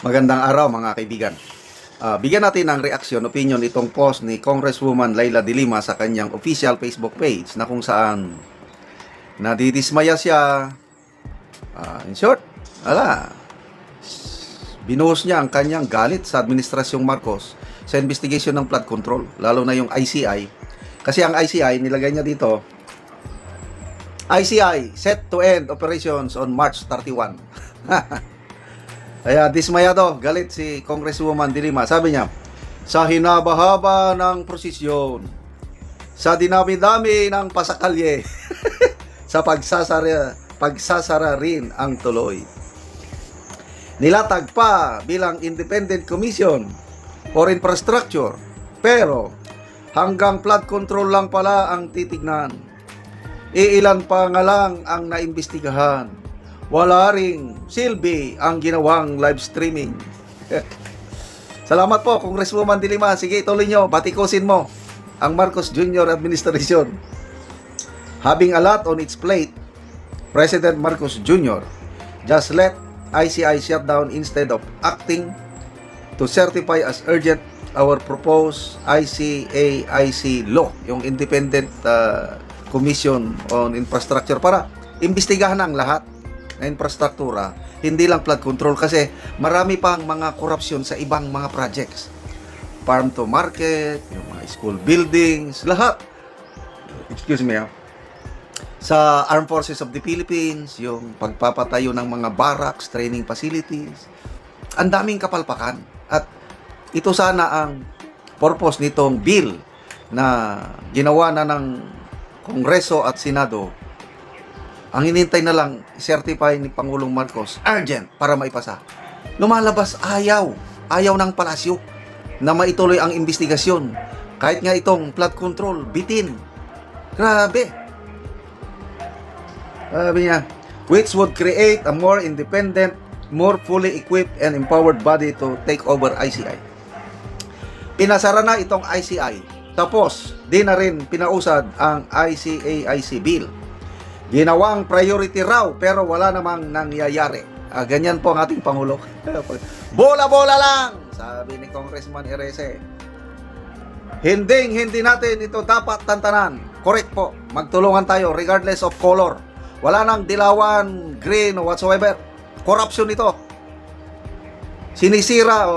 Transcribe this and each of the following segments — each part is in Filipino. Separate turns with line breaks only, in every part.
Magandang araw mga kaibigan. Bigyan natin ng reaksyon, opinion itong post ni Congresswoman Leila de Lima sa kanyang official Facebook page na kung saan nadidismaya siya. In short, binuhos niya ang kanyang galit sa Administrasyong Marcos sa investigation ng flood control, lalo na yung ICI. Kasi ang ICI, nilagay niya dito, ICI set to end operations on March 31. Kaya dismayado, galit si Congresswoman de Lima. Sabi niya, sa hinaba-haba ng prosesyon, sa dinami-dami ng pasakalye, sa pagsasara rin ang tuloy. Nilatag pa bilang Independent Commission for Infrastructure, pero hanggang flood control lang pala ang titignan. Iilan pa nga lang ang naimbestigahan. Wala ring silbi ang ginawang live streaming. Salamat po, Congresswoman de Lima. Sige, tuloy nyo, batikusin mo ang Marcos Jr. Administration. Having a lot on its plate, President Marcos Jr. just let ICI shut down instead of acting to certify as urgent our proposed ICAIC law, yung Independent Commission on Infrastructure, para imbestigahan ang lahat na infrastruktura, hindi lang flood control, kasi marami pang mga korupsyon sa ibang mga projects. Farm to market, yung mga school buildings, lahat. Excuse me, sa Armed Forces of the Philippines, yung pagpapatayo ng mga barracks, training facilities, ang daming kapalpakan. At ito sana ang purpose nitong bill na ginawa na ng Kongreso at Senado. Ang hinintay na lang, certify ni Pangulong Marcos, urgent, para maipasa. Lumalabas, ayaw ng palasyo na maituloy ang investigasyon. Kahit nga itong flood control, bitin. Grabe. Sabi niya, which would create a more independent, more fully equipped and empowered body to take over ICI. Pinasara na itong ICI. Tapos, di na rin pinausad ang ICAIC bill. Ginawang priority raw, pero wala namang nangyayari. Ganyan po ang ating Pangulo. Bola-bola lang, sabi ni Congressman Erese. Hindi natin ito dapat tantanan. Correct po, magtulungan tayo regardless of color. Wala nang dilawan, green, or whatsoever. Corruption ito. Sinisira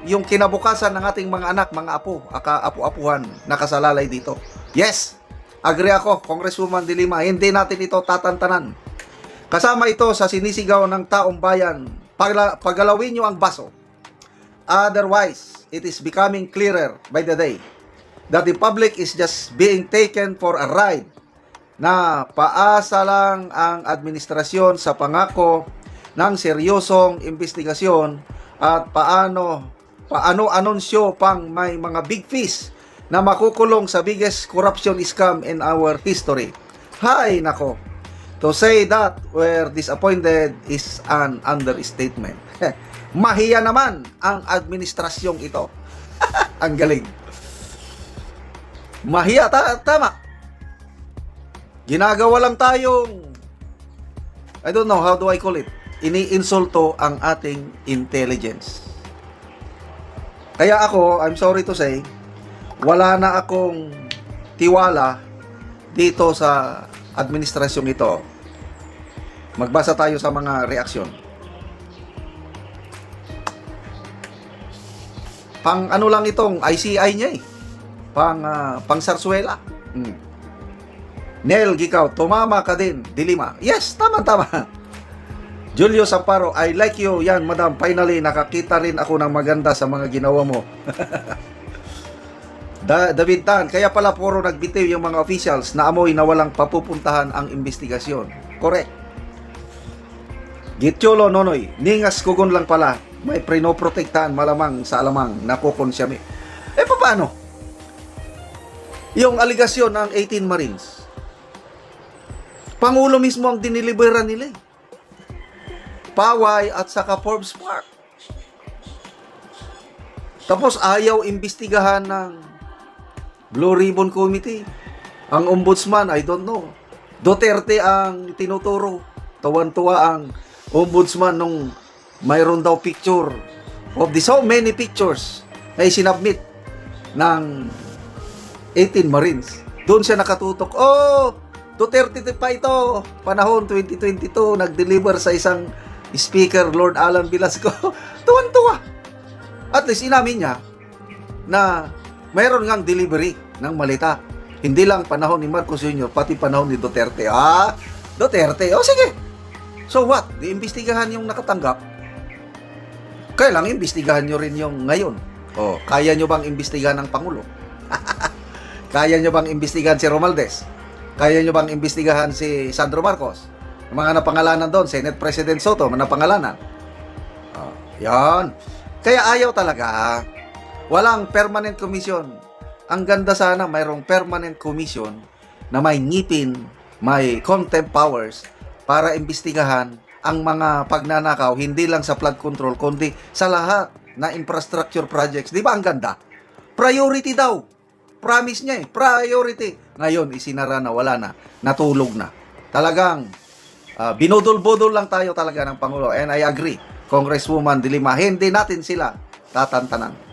yung kinabukasan ng ating mga anak, mga apo, apu-apuhan, nakasalalay dito. Yes, agree ako, Congresswoman de Lima, hindi natin ito tatantanan. Kasama ito sa sinisigaw ng taong bayan, pagalawin nyo ang baso. Otherwise, it is becoming clearer by the day that the public is just being taken for a ride, na paasa lang ang administrasyon sa pangako ng seryosong investigasyon at paano anunsyo pang may mga big fish na makukulong sa biggest corruption scam in our history. Hay nako, to say that we're disappointed is an understatement. Mahiya naman ang administrasyong ito. Ang galing. Mahiya, tama. Ginagawa lang tayong, I don't know, how do I call it? Iniinsulto ang ating intelligence. Kaya ako, I'm sorry to say, wala na akong tiwala dito sa administrasyong ito. Magbasa tayo sa mga reaksyon. Pang ano lang itong ICI niya eh. Pang sarsuela. Nel Gikaw, tumama ka din, de Lima. Yes, tama. Julio Samparo, I like you. Yan, madam, finally, nakakita rin ako ng maganda sa mga ginawa mo. David Tan, kaya pala puro nagbitiw yung mga officials na amoy na walang papupuntahan ang investigasyon. Correct. Gitcholo Nonoy, ningas kugon lang pala. May prinoprotektahan malamang sa alamang nakukonsyami. Paano? Yung aligasyon ng 18 Marines, Pangulo mismo ang diniliberan nila eh. Paway at saka Forbes Park. Tapos ayaw imbestigahan ng Blue Ribbon Committee. Ang ombudsman, I don't know. Duterte ang tinuturo. Tuwan-tuwa ang ombudsman nung mayroon daw picture of the so many pictures na isinabmit ng 18 Marines. Doon siya nakatutok. Oh, Duterte pa ito. Panahon 2022, nag-deliver sa isang speaker, Lord Alan Velasco. Tuwan-tuwa. At least inamin niya na mayroon ngang delivery ng malita. Hindi lang panahon ni Marcos Jr., pati panahon ni Duterte. Duterte. O sige. So what? Iimbestigahan yung nakatanggap. Kaya lang, imbestigahan nyo rin yung ngayon. O, kaya nyo bang imbestigahan ng Pangulo? Kaya nyo bang imbestigahan si Romualdez? Kaya nyo bang imbestigahan si Sandro Marcos? Yung mga napangalanan doon, Senate President Soto, mga napangalanan. Yan. Kaya ayaw talaga. Walang permanent commission. Ang ganda sana, mayroong permanent commission na may ngipin, may contempt powers para imbestigahan ang mga pagnanakaw, hindi lang sa flood control, kundi sa lahat na infrastructure projects. Di ba ang ganda? Priority daw. Promise niya priority. Ngayon, isinara na, wala na. Natulog na. Talagang, binudol-budol lang tayo talaga ng Pangulo. And I agree, Congresswoman De Lima, hindi natin sila tatantanan.